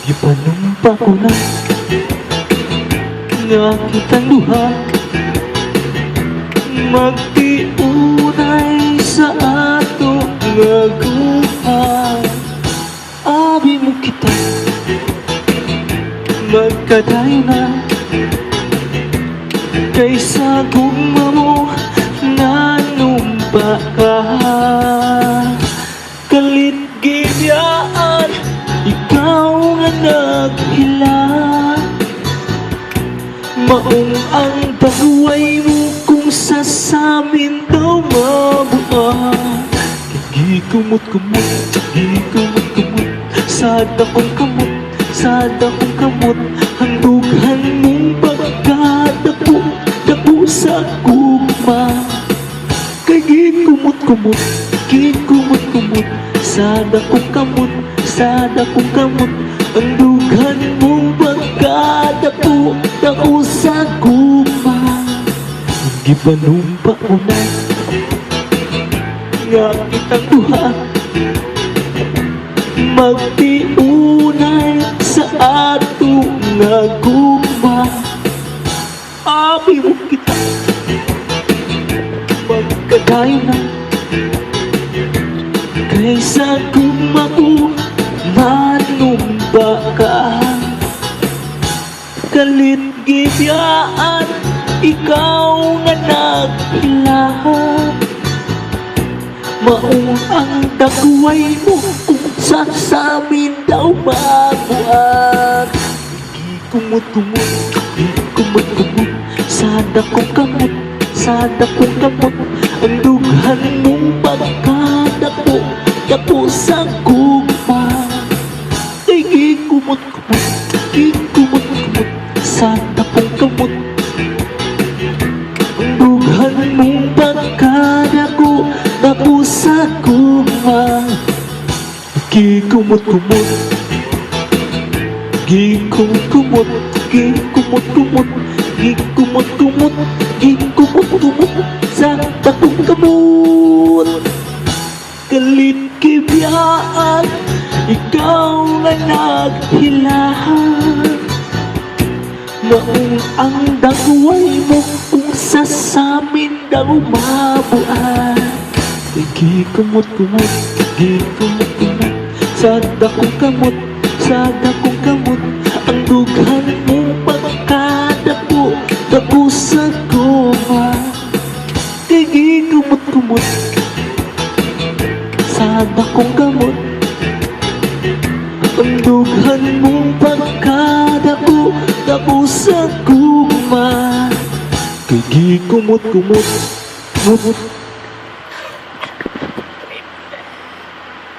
Gipanumpa ko na nga kitang duha, magtiunay sa ato nga guha. Abi mo kita magkadayo na kaysa gugma mo nanumpa ka. Kalit gibyaan ikaw nga naghila, maong ang bahuay mo kung sasamin daw mabuhat. Gikumot-kumot, gikumot-kumot, sada kong kamot, sada kong kamot, handughan mong pagkadapo, dapo sa gugma. Kay gikumot-kumot, gikumot-kumot, sada kong kamot, sada kong kamot, handughan mong pagkadapo, dapo sa gugma. Gipanumpa ko na nga kitang duha, magtiunay sa ato nga gugma. Abi mo kita magkadayo na kaysa gugma ko manumba ka. Kalit gibyaan ikaw nga naghilahan, maong ang dagway mo kung sasamin daw mabuhat. Gikumot-kumot, gikumot-kumot, sada kong kamot, sada kong kamot, ang dughan mong pagkadapo, dapo sa gugma. Ay gikumot-kumot, gikumot-kumot, sada kong kamot, ang dughan mong pagkadapo, dapo sa gugma. Gikumot-kumot, gikumot-kumot, gikumot-kumot, gikumot-kumot, gikumot-kumot, sa takong kamot. Kalit kibyaan ikaw nga naghilahan, maong ang dagway mo kung sasamin daw mabuhat. Gikumot-kumot, gikumot-kumot, sada kong kamot, sada kong kamot, ang dughan mong pagkadapo, dapo sa gugma. Kay gikumot-kumot, sada kong kamot, ang dughan mong pagkadapo, dapo sa gugma. Kay gikumot-kumot,